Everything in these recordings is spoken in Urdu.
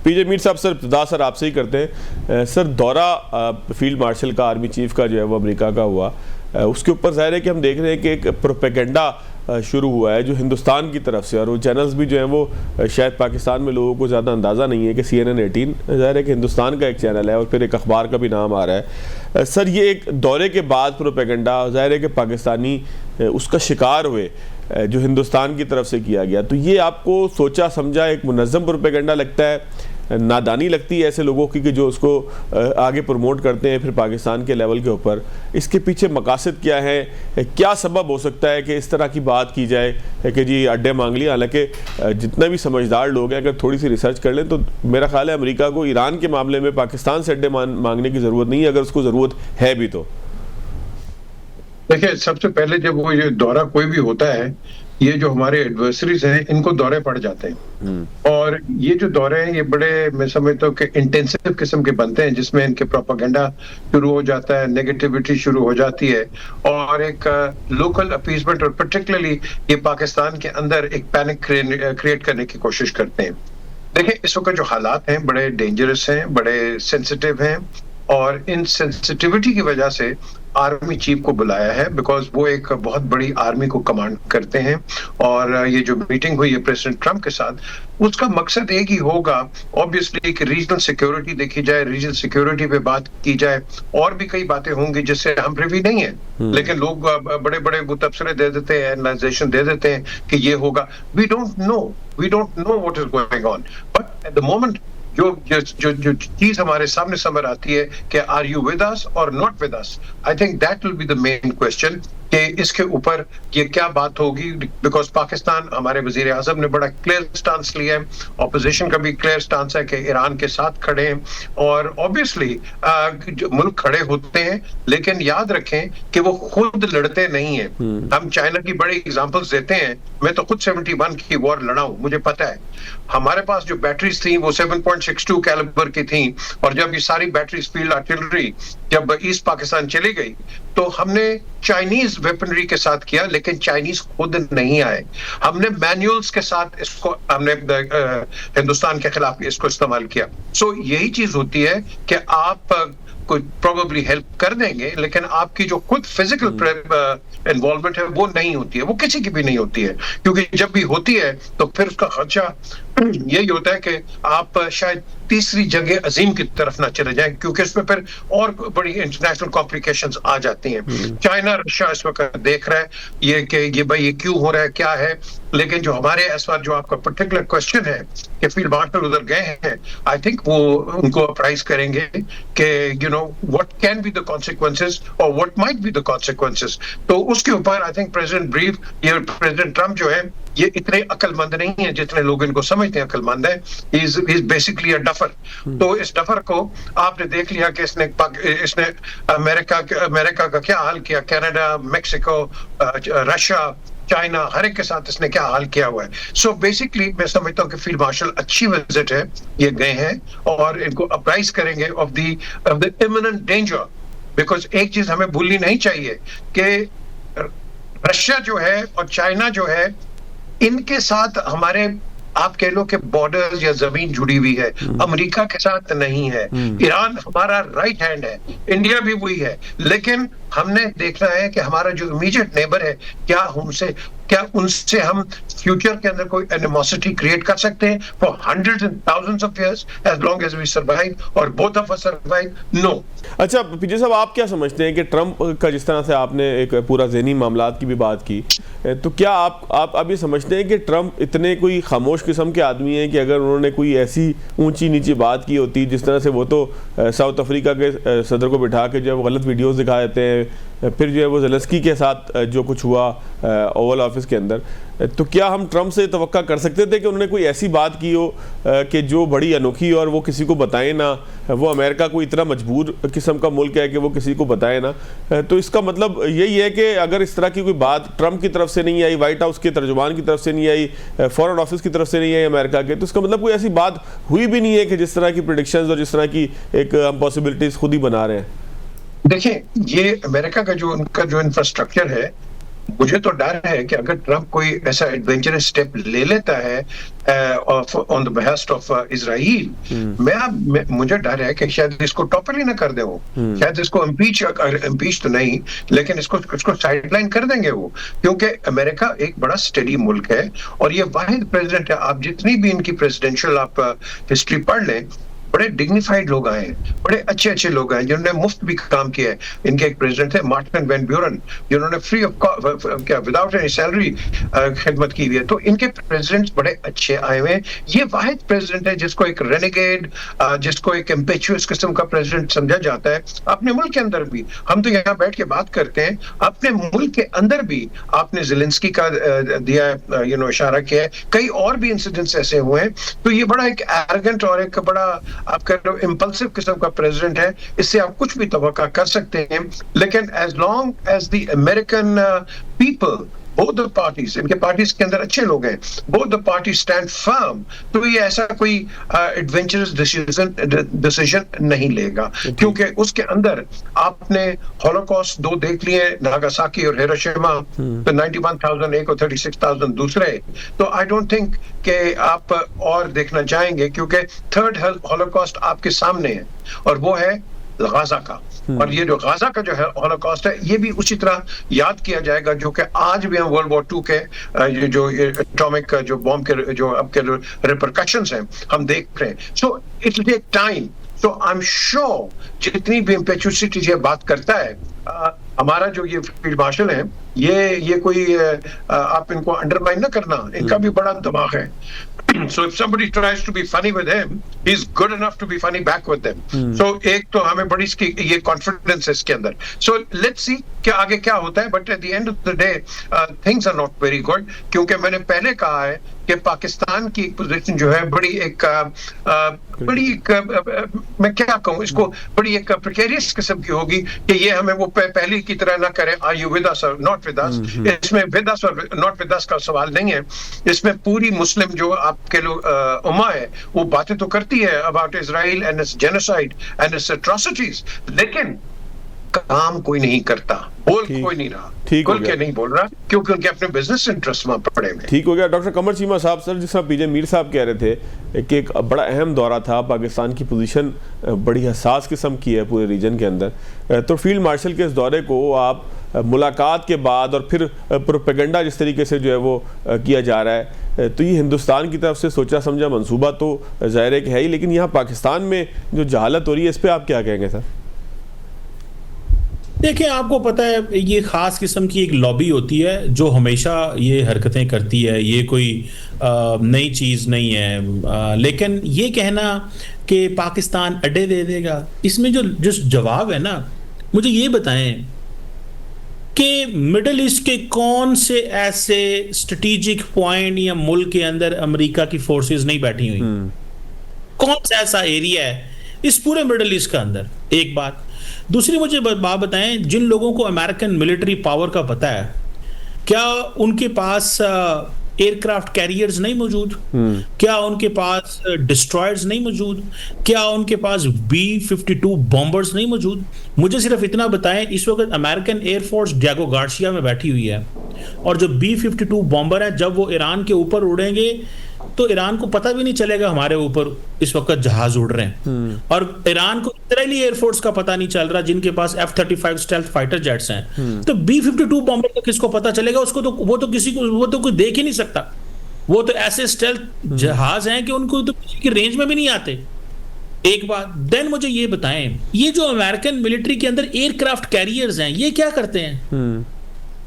پی جے میر صاحب سر ابتدا سر آپ سے ہی کرتے ہیں سر. دورہ فیلڈ مارشل کا آرمی چیف کا جو ہے وہ امریکہ کا ہوا, اس کے اوپر ظاہر ہے کہ ہم دیکھ رہے ہیں کہ ایک پروپیگنڈا شروع ہوا ہے جو ہندوستان کی طرف سے, اور وہ چینلز بھی جو ہیں وہ شاید پاکستان میں لوگوں کو زیادہ اندازہ نہیں ہے کہ CNN18 ظاہر ہے کہ ہندوستان کا ایک چینل ہے اور پھر ایک اخبار کا بھی نام آ رہا ہے. سر یہ ایک دورے کے بعد پروپیگنڈا ظاہر ہے کہ پاکستانی اس کا شکار ہوئے جو ہندوستان کی طرف سے کیا گیا, تو یہ آپ کو سوچا سمجھا ایک منظم پروپیگنڈا لگتا ہے, نادانی لگتی ہے ایسے لوگوں کی کہ جو اس کو آگے پروموٹ کرتے ہیں پھر پاکستان کے لیول کے اوپر؟ اس کے پیچھے مقاصد کیا ہے, کیا سبب ہو سکتا ہے کہ اس طرح کی بات کی جائے کہ جی اڈے مانگ لیا؟ حالانکہ جتنے بھی سمجھدار لوگ ہیں اگر تھوڑی سی ریسرچ کر لیں تو میرا خیال ہے امریکہ کو ایران کے معاملے میں پاکستان سے اڈے مانگنے کی ضرورت نہیں ہے, اگر اس کو ضرورت ہے بھی تو. دیکھیں, سب سے پہلے جب وہ یہ دورہ کوئی بھی ہوتا ہے, یہ جو ہمارے ایڈورسریز ہیں ان کو دورے پڑ جاتے ہیں, اور یہ جو دورے ہیں یہ بڑے میں سمجھتا ہوں کہ انٹینسیو قسم کے بنتے ہیں, جس میں ان کے پروپیگنڈا شروع ہو جاتا ہے, نیگیٹیوٹی شروع ہو جاتی ہے, اور ایک لوکل اپیزمنٹ اور پرٹیکولرلی یہ پاکستان کے اندر ایک پینک کریٹ کرنے کی کوشش کرتے ہیں. دیکھیں, اس وقت جو حالات ہیں بڑے ڈینجرس ہیں, بڑے سینسیٹیو ہیں, اور ان سینسیٹیوٹی کی وجہ سے آرمی چیف کو بلایا ہے, بیکاز وہ ایک بہت بڑی آرمی کو کمانڈ کرتے ہیں, اور یہ جو میٹنگ ہوئی ہے پریزیڈنٹ ٹرمپ کے ساتھ, اس کا مقصد ایک ہی ہوگا obviously کہ ریجنل سیکیورٹی دیکھی جائے, ریجنل سیکیورٹی پہ بات کی جائے, اور بھی کئی باتیں ہوں گی جس سے ہم پریوی نہیں ہیں, لیکن لوگ بڑے بڑے تبصرے دے دیتے ہیں, اینالائزیشن دے دیتے ہیں کہ یہ ہوگا. we don't know what is going on, but at the moment جو چیز ہمارے سامنے سمجھ آتی ہے کہ are you with us or not with us, I think that will be the main question کہ اس کے اوپر یہ کیا بات ہوگی. بیکاز پاکستان, ہمارے وزیر اعظم نے بڑا کلیئر سٹانس لیا ہے, اپوزیشن کا بھی کلیئر سٹانس ہے کہ ایران کے ساتھ کھڑے ہیں, اور obviously ملک کھڑے ہوتے ہیں, لیکن یاد رکھیں کہ وہ خود لڑتے نہیں ہیں. ہم چائنا کی بڑی اگزامپلس دیتے ہیں, میں تو خود 71 کی وار لڑا ہوں, مجھے پتا ہے. ہمارے پاس جو بیٹریز تھیں وہ 7.62 کیلیبر کی تھیں, اور جب یہ ساری بیٹریز فیلڈ آرٹلری جب ایسٹ پاکستان چلی گئی تو ہم نے چائنیز ویپنری کے ساتھ کیا, لیکن چائنیز خود نہیں آئے. ہم نے مینولز کے ساتھ اس کو ہم نے ہندوستان کے خلاف اس کو استعمال کیا. سو یہی چیز ہوتی ہے کہ آپ کوئی پروبیبلی ہیلپ کر دیں گے, لیکن آپ کی جو خود فزیکل انوالومنٹ ہے وہ نہیں ہوتی ہے, وہ کسی کی بھی نہیں ہوتی ہے, کیونکہ جب بھی ہوتی ہے تو پھر اس کا خدشہ یہی ہوتا ہے کہ آپ شاید تیسری جنگ عظیم کی طرف نہ چلے جائیں, کیونکہ اس میں پھر اور بڑی انٹرنیشنل کمپلیکیشنز آ جاتی ہیں. چائنا رشیا اس وقت دیکھ رہا ہے یہ کہ یہ بھائی یہ کیوں ہو رہا ہے, کیا ہے, لیکن جو ہمارے اس وقت جو آپ کا پرٹیکولر کوشچن ہے کہ فیلڈ مارشل ادھر گئے ہیں, آئی تھنک وہ ان کو اپرائز کریں گے کہ what can be the consequences or what might be the consequences. تو اس کے اوپر آئی تھنک پریزیڈنٹ بریف, یہ پریزیڈنٹ ٹرمپ جو ہے یہ اتنے عقل مند نہیں ہیں جتنے لوگ ان کو سمجھتے ہیں عقل مند ہے. He is basically a duffer. تو اس ڈفر کو آپ نے دیکھ لیا کہ اس نے امریکہ کا کیا حال کیا, کینیڈا, میکسیکو, رشیا, چائنا, ہر ایک کے ساتھ اس نے کیا حال کیا ہوا ہے. سو بیسکلی میں سمجھتا ہوں کہ فیلڈ مارشل اچھی وزٹ ہے, یہ گئے ہیں اور ان کو اپرائز کریں گے of the imminent danger. Because ایک چیز ہمیں بھولنی نہیں چاہیے کہ رشیا جو ہے اور چائنا جو ہے, ان کے ساتھ ہمارے آپ کہہ لو کہ بارڈر یا زمین جڑی ہوئی ہے, امریکہ کے ساتھ نہیں ہے. ایران ہمارا رائٹ ہینڈ ہے, انڈیا بھی وہی ہے, لیکن ہم نے دیکھنا ہے کہ ہمارا جو امیجیٹ نیبر ہے کیا ان سے ہم فیوچر کے اندر کوئی اینیموسٹی کریٹ کر سکتے ہیں for hundreds and thousands of years as long as we survive or both of us survive? No. اچھا پیجے صاحب, آپ کیا سمجھتے ہیں کہ ٹرمپ کا جس طرح سے آپ نے ایک پورا ذہنی معاملات کی بھی بات کی, تو کیا آپ یہ سمجھتے ہیں کہ ٹرمپ اتنے کوئی خاموش قسم کے آدمی ہیں کہ اگر انہوں نے کوئی ایسی اونچی نیچی بات کی ہوتی جس طرح سے وہ تو ساؤتھ افریقہ کے صدر کو بٹھا کے جو ہے وہ غلط ویڈیوز دکھا دیتے ہیں, پھر جو ہے وہ زیلنسکی کے ساتھ جو کچھ ہوا اوول آفس کے اندر, تو کیا ہم ٹرمپ سے توقع کر سکتے تھے کہ انہوں نے کوئی ایسی بات کی ہو کہ جو بڑی انوکھی اور وہ کسی کو بتائیں نہ, وہ امریکہ کو اتنا مجبور قسم کا ملک ہے کہ وہ کسی کو بتائے نہ, تو اس کا مطلب یہی ہے کہ اگر اس طرح کی کوئی بات ٹرمپ کی طرف سے نہیں آئی, وائٹ ہاؤس کے ترجمان کی طرف سے نہیں آئی, فارن آفس کی طرف سے نہیں آئی امریکہ کے, تو اس کا مطلب کوئی ایسی بات ہوئی بھی نہیں ہے کہ جس طرح کی پریڈکشنز اور جس طرح کی ایک ہم پاسبلٹیز خود ہی بنا رہے ہیں. دیکھیں, یہ امریکہ کا جو ان کا جو انفراسٹرکچر ہے مجھے تو ڈر ہے کہ اگر ٹرمپ کوئی ایسا ایڈونچرس اسٹیپ لے لیتا ہے آن دا بہسٹ آف اسرائیل، مجھے ڈر ہے کہ شاید اس کو ٹاپل ہی نہ کر دیں وہ، شاید اس کو امپیچ تو نہیں لیکن اس کو سائڈ لائن کر دیں گے وہ، کیونکہ امریکہ ایک بڑا اسٹڈی ملک ہے اور یہ واحد پریزیڈنٹ ہے. آپ جتنی بھی ان کی پریزیڈینشیل آپ ہسٹری پڑھ لیں، بڑے ڈگنیفائڈ لوگ آئے ہیں، بڑے اچھے لوگ ہیں جنہوں نے مفت بھی کام کیا ہے. ان کے ایک پریزیڈنٹ تھے مارٹن وین بیورن، جنہوں نے free of without any salary خدمت کی ہوئی ہے. تو ان کے پریزیڈنٹس بڑے اچھے آئے ہوئے ہیں. یہ واحد پریزیڈنٹ ہے جس کو ایک رینیگیڈ، جس کو ایک امپیچوس قسم کا پریزیڈنٹ سمجھا جاتا ہے. اپنے ملک کے اندر بھی ہم تو یہاں بیٹھ کے بات کرتے ہیں، اپنے ملک کے اندر بھی آپ نے زیلنسکی کا دیا ہے اشارہ کیا ہے، کئی اور بھی انسیڈنٹس ایسے ہوئے ہیں. تو یہ بڑا ایک ایروگنٹ اور ایک بڑا آپ کہہ رہے ہو امپلسو قسم کا پریزیڈنٹ ہے. اس سے آپ کچھ بھی توقع کر سکتے ہیں، لیکن as long as the American people, both the parties، ان کے پارٹیز کے اندر اچھے لوگ ہیں، both the parties stand firm، تو یہ ایسا کوئی ایڈونچرس ڈیسیژن نہیں لے گا، کیونکہ اس کے اندر آپ نے ہولوکاسٹ 2 دیکھ لیے، ناگاساکی اور ہیروشیما، تو 91,000 ایک اور 36,000 دوسرے. تو آئی ڈونٹ تھنک کہ آپ اور دیکھنا چاہیں گے، کیونکہ تھرڈ ہولوکاسٹ آپ کے سامنے ہے اور وہ ہے غازہ کا. اور یہ جو غازہ کا جو ہے ہولوکاسٹ ہے، یہ بھی اسی طرح یاد کیا جائے گا، جو کہ آج بھی ہم ورلڈ وار 2 کے جو اٹامک جو بام کے جو اب کے ریپرکشنز ہیں ہم دیکھ رہے ہیں. So it will take time. تو آئی ایم شیور جتنی بھی امپیچوسٹی یہ بات کرتا ہے، ہمارا جو یہ فیلڈ مارشل ہیں، یہ کوئی آپ ان کو انڈرمائن نہ کرنا، ان کا بھی بڑا دماغ ہے. So if somebody tries to be funny with him, he's good enough to be funny back with them. So ایک تو ہمیں بڑی اس کی یہ کانفیڈنس ہے اس کے اندر. So let's see کہ آگے کیا ہوتا ہے. But at the end of the day, things are not very good. کیونکہ میں نے پہلے کہا ہے کہ پاکستان کی پوزیشن جو ہے بڑی ایک میں کیا کہوں اس کو، بڑی ایک پریکیریس قسم کی ہوگی کہ یہ ہمیں وہ پہلی کی طرح نہ کرے. Are you with us or not with us؟ اس میں with us or not with us کا سوال نہیں ہے. اس میں پوری مسلم جو آپ کے لوگ امہ ہے وہ باتیں تو کرتی ہے about Israel and its genocide and its atrocities، لیکن کام کوئی نہیں کرتا، بول کوئی نہیں رہا، کھل کے نہیں بول رہا، کیونکہ ان کے اپنے بزنس انٹرسٹ میں پڑے ہوئے. ٹھیک ہو گیا. ڈاکٹر قمر چیمہ صاحب، سر جس طرح پی جے میر صاحب کہہ رہے تھے کہ ایک بڑا اہم دورہ تھا، پاکستان کی پوزیشن بڑی حساس قسم کی ہے پورے ریجن کے اندر، تو فیلڈ مارشل کے اس دورے کو آپ ملاقات کے بعد اور پھر پروپیگنڈا جس طریقے سے جو ہے وہ کیا جا رہا ہے، تو یہ ہندوستان کی طرف سے سوچا سمجھا منصوبہ تو ظاہر ہے کہ ہے ہی، لیکن یہاں پاکستان میں جو جہالت ہو رہی ہے اس پہ آپ کیا کہیں گے سر؟ دیکھیں، آپ کو پتہ ہے یہ خاص قسم کی ایک لابی ہوتی ہے جو ہمیشہ یہ حرکتیں کرتی ہے، یہ کوئی نئی چیز نہیں ہے. لیکن یہ کہنا کہ پاکستان اڈے دے دے گا، اس میں جو جواب ہے نا، مجھے یہ بتائیں کہ مڈل ایسٹ کے کون سے ایسے اسٹریٹجک پوائنٹ یا ملک کے اندر امریکہ کی فورسز نہیں بیٹھی ہوئی؟ کون سا ایسا ایریا ہے اس پورے مڈل ایسٹ کا اندر؟ ایک بات. دوسری مجھے بات بتائیں، جن لوگوں کو امریکن ملٹری پاور کا پتہ ہے، کیا ان کے پاس ایئر کرافٹ کیریئرز نہیں موجود؟ کیا ان کے پاس ڈسٹرائرز نہیں موجود؟ کیا ان کے پاس B-52 بامبرز نہیں موجود؟ مجھے صرف اتنا بتائیں، اس وقت American air force Diego Garcia میں بیٹھی ہوئی ہے، اور جو B-52 بامبر ہیں جب وہ ایران کے اوپر اڑیں گے تو ایران کو پتہ بھی نہیں چلے گا ہمارے اوپر اس وقت جہاز اڑ رہے ہیں. اور ایران کو اسرائیلی ایئر فورس کا پتہ نہیں چل رہا جن کے پاس F-35 اسٹیلتھ فائٹر جیٹس ہیں. تو B-52 بامبر کا کس کو پتہ چلے گا؟ اس کو تو وہ تو کسی کو وہ تو کوئی دیکھ ہی نہیں سکتا. وہ تو ایسے اسٹیلتھ جہاز ہیں کہ ان کو تو کسی کی رینج میں بھی نہیں آتے. ایک بات. دین مجھے یہ بتائیں، یہ جو امریکن ملٹری کے اندر ایئر کرافٹ کیریئرز ہیں یہ کیا کرتے ہیں؟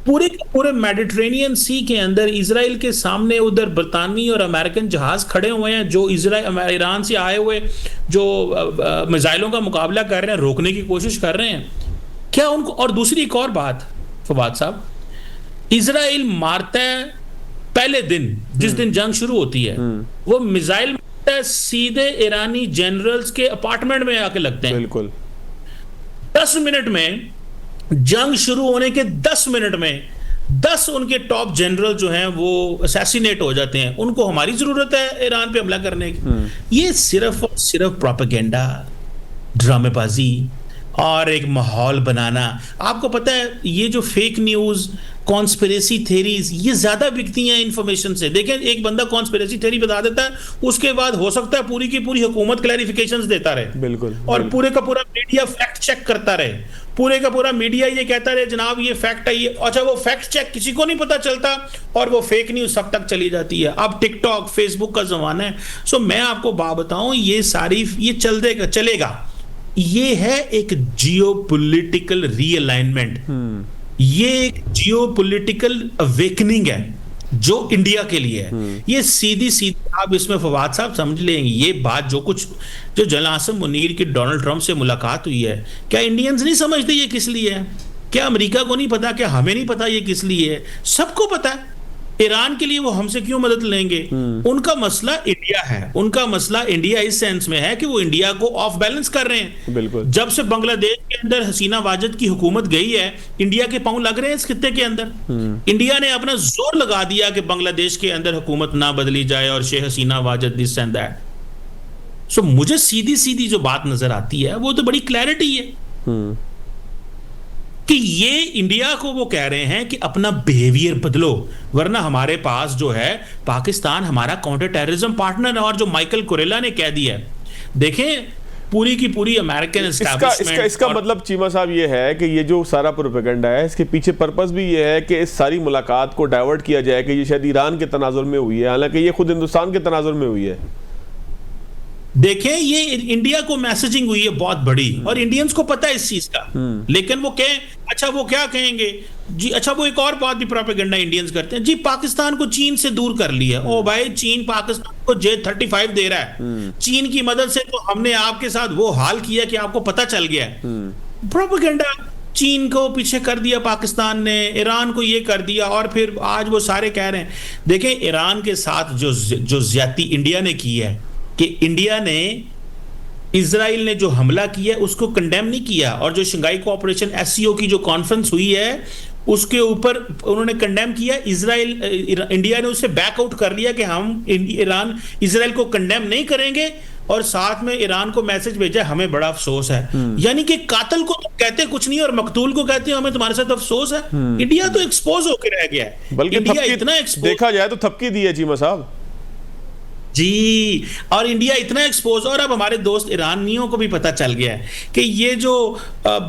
پورے میڈیٹرینین سی کے اندر اسرائیل کے سامنے ادھر برطانوی اور امریکن جہاز کھڑے ہوئے ہیں جو ایران سے آئے ہوئے جو میزائلوں کا مقابلہ کر رہے ہیں، روکنے کی کوشش کر رہے ہیں. کیا ان کو؟ اور دوسری ایک اور بات فواد صاحب، اسرائیل مارتا ہے پہلے دن، جس دن جنگ شروع ہوتی ہے، وہ میزائل مارتا ہے سیدھے ایرانی جنرلز کے اپارٹمنٹ میں آ کے لگتے ہیں. بالکل 10 منٹ میں، جنگ شروع ہونے کے 10 منٹ میں 10 ان کے ٹاپ جنرل جو ہیں وہ اسیسینیٹ ہو جاتے ہیں. ان کو ہماری ضرورت ہے ایران پہ حملہ کرنے کی. یہ صرف اور صرف پروپیگنڈا، ڈرامے بازی، اور ایک ماحول بنانا. آپ کو پتہ ہے یہ جو فیک نیوز کانسپریسی تھیریز یہ زیادہ بکتی ہیں انفارمیشن سے. دیکھیں ایک بندہ کانسپریسی تھیری بتا دیتا ہے, اس کے بعد ہو سکتا ہے پوری کی پوری حکومت کلیریفیکیشنز دیتا رہے, بالکل, اور پورے کا پورا میڈیا فیکٹ چیک کرتا رہے, پورے کا پورا میڈیا یہ کہتا رہے جناب یہ فیکٹ ہے, یہ اچھا وہ فیکٹ چیک کسی کو نہیں پتا چلتا اور وہ فیک نیوز سب تک چلی جاتی ہے. اب ٹک ٹاک فیس بک کا زمانہ ہے. سو میں آپ کو بات بتاؤں یہ ساری یہ چلے گا. یہ ہے ایک جیو پولیٹیکل ری الائنمنٹ, یہ ایک جیو پولیٹیکل اویکننگ ہے جو انڈیا کے لیے ہے. یہ سیدھی آپ اس میں فواد صاحب سمجھ لیں گے یہ بات جو جنرل عاصم منیر کی ڈونلڈ ٹرمپ سے ملاقات ہوئی ہے, کیا انڈینز نہیں سمجھتے یہ کس لیے ہے؟ کیا امریکہ کو نہیں پتا, کیا ہمیں نہیں پتا یہ کس لیے ہے؟ سب کو پتا ہے. ایران کے لیے وہ ہم سے کیوں مدد لیں گے؟ ان کا مسئلہ انڈیا ہے, ان کا مسئلہ انڈیا اس سینس میں ہے کہ وہ انڈیا کو آف بیلنس کر رہے ہیں. بالکل, جب سے بنگلہ دیش کے اندر حسینہ واجد کی حکومت گئی ہے انڈیا کے پاؤں لگ رہے ہیں اس خطے کے اندر. انڈیا نے اپنا زور لگا دیا کہ بنگلہ دیش کے اندر حکومت نہ بدلی جائے اور Sheikh Hasina Wajid this and that. سو مجھے سیدھی جو بات نظر آتی ہے وہ تو بڑی کلیئرٹی ہے کہ یہ انڈیا کو وہ کہہ رہے ہیں کہ اپنا بیہیویئر بدلو, ورنہ ہمارے پاس جو ہے پاکستان ہمارا کاؤنٹر ٹیررزم پارٹنر ہے. اور جو مائیکل کوریلا نے کہہ دیا ہے, دیکھیں پوری کی پوری امریکن اسٹیبلشمنٹ, اس کا مطلب چیمہ صاحب یہ ہے کہ یہ جو سارا پروپیگنڈا ہے اس کے پیچھے پرپس بھی یہ ہے کہ اس ساری ملاقات کو ڈائیورٹ کیا جائے کہ یہ شاید ایران کے تناظر میں ہوئی ہے, حالانکہ یہ خود ہندوستان کے تناظر میں ہوئی ہے. دیکھیں یہ انڈیا کو میسجنگ ہوئی ہے بہت بڑی, اور انڈینز کو پتہ ہے اس چیز کا, لیکن وہ کہیں اچھا وہ کیا کہیں گے جی, اچھا وہ ایک اور بات بھی پروپیگنڈا انڈینز کرتے ہیں جی پاکستان کو چین سے دور کر لیا. او بھائی چین پاکستان کو J-35 دے رہا ہے, چین کی مدد سے تو ہم نے آپ کے ساتھ وہ حال کیا کہ آپ کو پتہ چل گیا ہے. پروپیگنڈا چین کو پیچھے کر دیا پاکستان نے, ایران کو یہ کر دیا, اور پھر آج وہ سارے کہہ رہے ہیں. دیکھیں ایران کے ساتھ جو زیادتی انڈیا نے کی ہے کہ انڈیا نے اسرائیل نے جو حملہ کیا اس کو کنڈیم نہیں کیا, اور جو شنگھائی کوآپریشن SCO کی جو کانفرنس ہوئی ہے اس کے اوپر انہوں نے کنڈیم کیا. انڈیا نے اس سے بیک آؤٹ کر لیا کہ ہم اسرائیل کو کنڈیم نہیں کریں گے, اور ساتھ میں ایران کو میسج بھیجا ہمیں بڑا افسوس ہے. یعنی کہ قاتل کو تو کہتے کچھ نہیں اور مقتول کو کہتے ہیں ہمیں تمہارے ساتھ افسوس ہے. انڈیا تو ایکسپوز ہو کے رہ گیا ہے, بلکہ دیکھا جائے تو تھپکی دی ہے چیمہ صاحب جی, اور انڈیا اتنا ایکسپوز. اور اب ہمارے دوست ایرانیوں کو بھی پتہ چل گیا ہے کہ یہ جو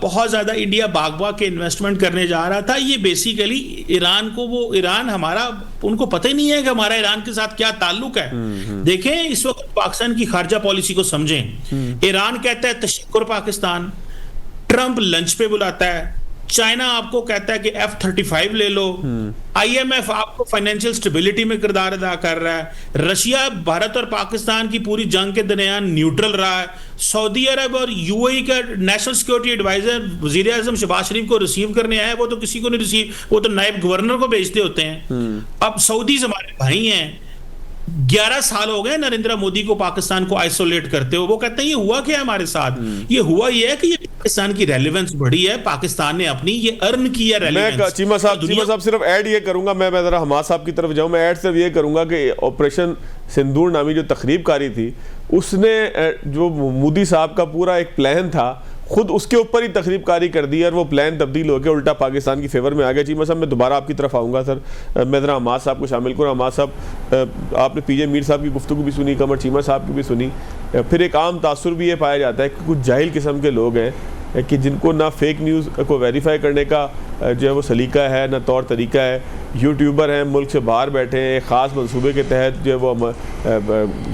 بہت زیادہ انڈیا باغ کے انویسٹمنٹ کرنے جا رہا تھا یہ بیسیکلی ایران ہمارا, ان کو پتہ ہی نہیں ہے کہ ہمارا ایران کے ساتھ کیا تعلق ہے. دیکھیں اس وقت پاکستان کی خارجہ پالیسی کو سمجھیں. ایران کہتا ہے تشکر پاکستان, ٹرمپ لنچ پہ بلاتا ہے, چائنا آپ کو کہتا ہے کہ F-35 لے لو, IMF آپ کو فائنینشیل سٹیبلٹی میں کردار ادا کر رہا ہے, رشیا بھارت اور پاکستان کی پوری جنگ کے درمیان نیوٹرل رہا ہے, سعودی عرب اور UAE کا نیشنل سیکورٹی ایڈوائزر وزیر اعظم شہباز شریف کو ریسیو کرنے آیا, وہ تو کسی کو نہیں ریسیو, وہ تو نائب گورنر کو بھیجتے ہوتے ہیں. اب سعودیز ہمارے بھائی ہیں, 11 سال ہو گئے نریندر مودی کو پاکستان کو آئسولیٹ کرتے ہو. وہ کہتے ہیں یہ ہوا کیا ہے ہمارے ساتھ؟ یہ ہوا یہ ہے کہ یہ پاکستان کی ریلیونس بڑھی ہے, پاکستان نے اپنی یہ ارن کی ہے ریلیونس. میں چیمہ صاحب صرف ایڈ یہ کروں گا, میں ذرا حماد صاحب کی طرف جاؤں, میں ایڈ صرف یہ کروں گا کہ آپریشن سندور نامی جو تقریب کاری تھی اس نے جو مودی صاحب کا پورا ایک پلان تھا خود اس کے اوپر ہی تقریب کاری کر دی, اور وہ پلان تبدیل ہو کے الٹا پاکستان کی فیور میں آ گیا. چیمہ صاحب میں دوبارہ آپ کی طرف آؤں گا سر, میں ذرا حماد صاحب کو شامل کروں. حماد صاحب آپ نے PJ میر صاحب کی گفتگو بھی سنی, قمر چیمہ صاحب کی بھی سنی. پھر ایک عام تاثر بھی یہ پایا جاتا ہے کہ کچھ جاہل قسم کے لوگ ہیں کہ جن کو نہ فیک نیوز کو ویریفائی کرنے کا جو ہے وہ سلیقہ ہے نہ طور طریقہ ہے. یوٹیوبر ہیں, ملک سے باہر بیٹھے ہیں, خاص منصوبے کے تحت جو ہے وہ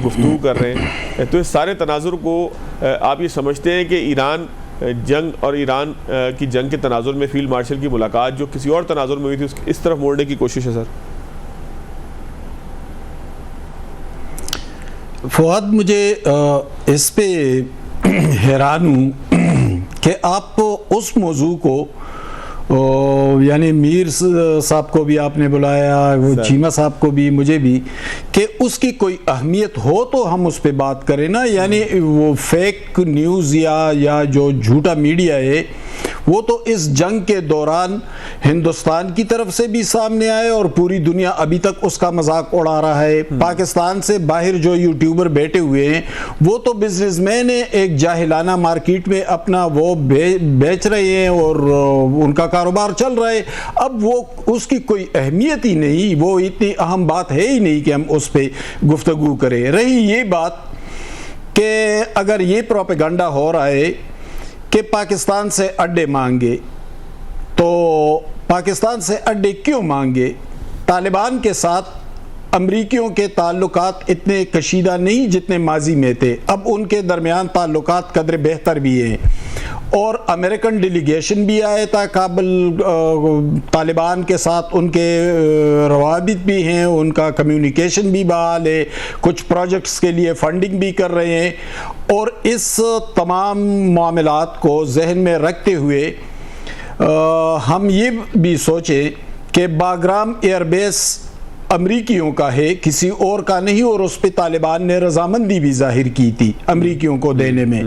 گفتگو کر رہے ہیں. تو اس سارے تناظر کو آپ یہ سمجھتے ہیں کہ ایران جنگ اور ایران کی جنگ کے تناظر میں فیلڈ مارشل کی ملاقات جو کسی اور تناظر میں ہوئی تھی اس طرف موڑنے کی کوشش ہے؟ سر فواد, مجھے اس پہ حیران ہوں کہ آپ اس موضوع کو یعنی میر صاحب کو بھی آپ نے بلایا, وہ چیمہ صاحب کو بھی, مجھے بھی, کہ اس کی کوئی اہمیت ہو تو ہم اس پہ بات کریں نا. یعنی وہ فیک نیوز یا جو جھوٹا میڈیا ہے وہ تو اس جنگ کے دوران ہندوستان کی طرف سے بھی سامنے آئے اور پوری دنیا ابھی تک اس کا مذاق اڑا رہا ہے. پاکستان سے باہر جو یوٹیوبر بیٹھے ہوئے ہیں وہ تو بزنس مین ہیں, ایک جاہلانہ مارکیٹ میں اپنا وہ بیچ رہے ہیں اور ان کا کاروبار چل رہا ہے. اب وہ اس کی کوئی اہمیت ہی نہیں, وہ اتنی اہم بات ہے ہی نہیں کہ ہم اس پہ گفتگو کریں. رہی یہ بات کہ اگر یہ پروپیگنڈا ہو رہا ہے کہ پاکستان سے اڈے مانگے, تو پاکستان سے اڈے کیوں مانگے؟ طالبان کے ساتھ امریکیوں کے تعلقات اتنے کشیدہ نہیں جتنے ماضی میں تھے. اب ان کے درمیان تعلقات قدر بہتر بھی ہیں اور امریکن ڈیلیگیشن بھی آیا تھا کابل. طالبان کے ساتھ ان کے روابط بھی ہیں, ان کا کمیونیکیشن بھی بحال ہے, کچھ پروجیکٹس کے لیے فنڈنگ بھی کر رہے ہیں. اور اس تمام معاملات کو ذہن میں رکھتے ہوئے ہم یہ بھی سوچیں کہ باگرام ایئر بیس امریکیوں کا ہے, کسی اور کا نہیں, اور اس پہ طالبان نے رضامندی بھی ظاہر کی تھی امریکیوں کو دینے میں.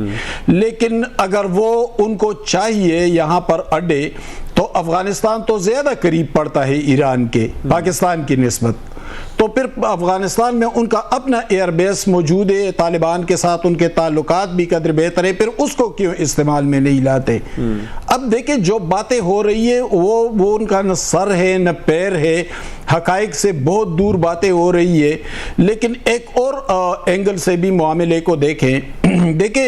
لیکن اگر وہ ان کو چاہیے یہاں پر اڈے, تو افغانستان تو زیادہ قریب پڑتا ہے ایران کے پاکستان کی نسبت, تو پھر افغانستان میں ان کا اپنا ایئر بیس موجود ہے, طالبان کے ساتھ ان کے تعلقات بھی قدر بہتر ہے, پھر اس کو کیوں استعمال میں نہیں لاتے؟ اب دیکھیں جو باتیں ہو رہی ہے وہ ان کا نہ سر ہے نہ پیر ہے, حقائق سے بہت دور باتیں ہو رہی ہے. لیکن ایک اور اینگل سے بھی معاملے کو دیکھیں. دیکھیں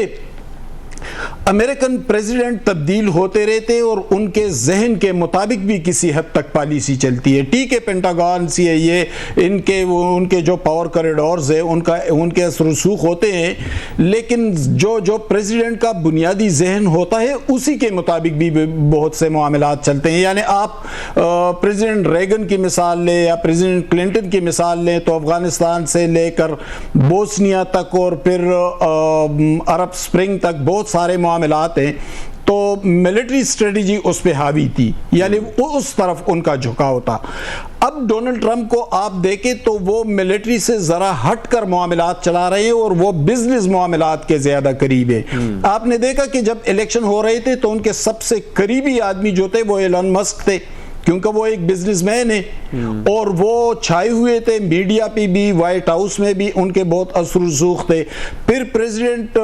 امریکن پریزیڈنٹ تبدیل ہوتے رہتے اور ان کے ذہن کے مطابق بھی کسی حد تک پالیسی چلتی ہے. ٹھیک ہے پینٹاگون سی ہے یہ ان کے جو پاور کوریڈورز ہیں ان کے رسوخ ہوتے ہیں, لیکن جو پریزیڈنٹ کا بنیادی ذہن ہوتا ہے اسی کے مطابق بھی بہت سے معاملات چلتے ہیں. یعنی آپ پریزیڈنٹ ریگن کی مثال لیں یا پریزیڈنٹ کلنٹن کی مثال لیں, تو افغانستان سے لے کر بوسنیا تک اور پھر عرب اسپرنگ تک بہت سارے معاملات ہیں, تو ملٹری اسٹریٹجی اس پہ حاوی تھی, یعنی اس طرف ان کا جھکاؤ تھا. اب ڈونلڈ ٹرمپ کو آپ دیکھیں تو وہ ملٹری سے ذرا ہٹ کر معاملات چلا رہے ہیں اور وہ بزنس معاملات کے زیادہ قریب ہے. آپ نے دیکھا کہ جب الیکشن ہو رہے تھے تو ان کے سب سے قریبی آدمی جو تھے وہ ایلن مسک تھے, کیونکہ وہ ایک بزنس مین ہے اور وہ چھائے ہوئے تھے میڈیا پہ بھی, وائٹ ہاؤس میں بھی ان کے بہت اثر و رسوخ تھے. پھر پریزیڈنٹ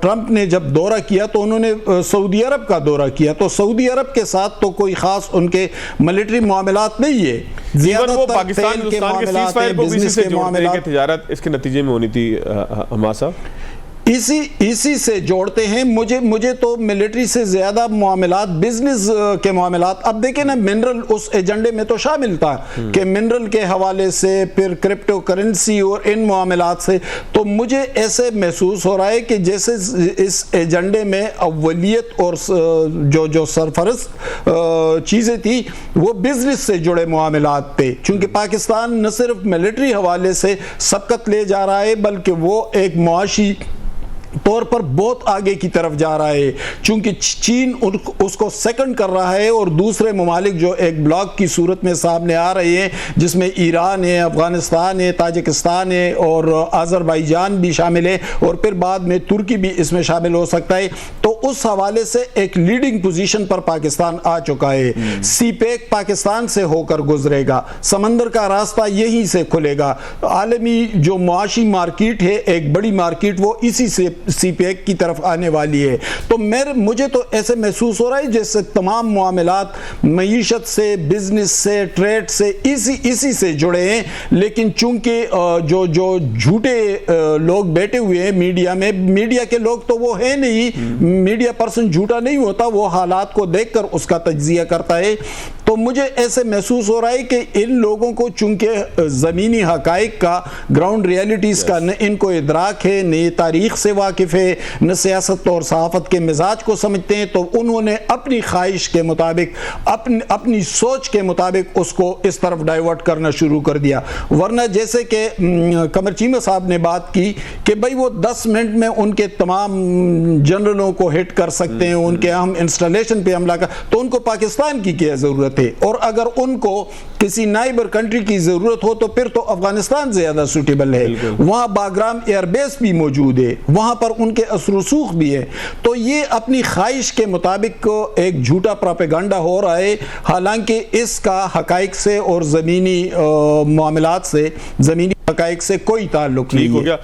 ٹرمپ نے جب دورہ کیا تو انہوں نے سعودی عرب کا دورہ کیا, تو سعودی عرب کے ساتھ تو کوئی خاص ان کے ملٹری معاملات نہیں ہے, زیادہ تر تیل کے معاملات ہیں, بزنس کے معاملات. تجارت اس کے نتیجے میں ہونی تھی حماسہ, اسی سے جوڑتے ہیں. مجھے تو ملٹری سے زیادہ معاملات بزنس کے معاملات. اب دیکھیں نا منرل اس ایجنڈے میں تو شامل تھا کہ منرل کے حوالے سے, پھر کرپٹو کرنسی اور ان معاملات سے, تو مجھے ایسے محسوس ہو رہا ہے کہ جیسے اس ایجنڈے میں اولیت اور جو سرفرست چیزیں تھی وہ بزنس سے جڑے معاملات تھے. چونکہ پاکستان نہ صرف ملٹری حوالے سے سبقت لے جا رہا ہے بلکہ وہ ایک معاشی طور پر بہت آگے کی طرف جا رہا ہے, چونکہ چین اس کو سیکنڈ کر رہا ہے اور دوسرے ممالک جو ایک بلاک کی صورت میں سامنے آ رہے ہیں جس میں ایران ہے, افغانستان ہے, تاجکستان ہے اور آذربائیجان بھی شامل ہے, اور پھر بعد میں ترکی بھی اس میں شامل ہو سکتا ہے. تو اس حوالے سے ایک لیڈنگ پوزیشن پر پاکستان آ چکا ہے. سی پیک پاکستان سے ہو کر گزرے گا, سمندر کا راستہ یہیں سے کھلے گا. عالمی جو معاشی مارکیٹ ہے, ایک بڑی مارکیٹ, وہ اسی سے سی پیک کی طرف آنے والی ہے. تو مجھے تو ایسے محسوس ہو رہا ہے جیسے تمام معاملات معیشت سے, بزنس سے, ٹریڈ سے اسی سے جڑے ہیں. لیکن چونکہ جو جھوٹے لوگ بیٹھے ہوئے ہیں میڈیا میں, میڈیا کے لوگ تو وہ ہیں نہیں, میڈیا پرسن جھوٹا نہیں ہوتا, وہ حالات کو دیکھ کر اس کا تجزیہ کرتا ہے. تو مجھے ایسے محسوس ہو رہا ہے کہ ان لوگوں کو چونکہ زمینی حقائق کا, گراؤنڈ ریالٹیز کا نہ ان کو ادراک ہے, نہ تاریخ سے واقف ہے, نہ سیاست اور صحافت کے مزاج کو سمجھتے ہیں, تو انہوں نے اپنی خواہش کے مطابق, اپنی سوچ کے مطابق اس کو اس طرف ڈائیورٹ کرنا شروع کر دیا. ورنہ جیسے کہ قمر چیمہ صاحب نے بات کی کہ بھائی وہ 10 منٹ میں ان کے تمام جنرلوں کو ہٹ کر سکتے ہیں, ان کے اہم انسٹالیشن پہ حملہ کر, تو ان کو پاکستان کی کیا ضرورت ہے؟ پہ، اور اگر ان کو کسی نائبر کنٹری کی ضرورت ہو تو پھر تو افغانستان زیادہ سوٹیبل ہے، وہاں باگرام ایئر بیس بھی موجود ہے، وہاں پر ان کے اثر و رسوخ بھی ہے. تو یہ اپنی خواہش کے مطابق ایک جھوٹا پروپیگنڈا ہو رہا ہے، حالانکہ اس کا حقائق سے اور زمینی معاملات سے، زمینی حقائق سے کوئی تعلق نہیں ہے.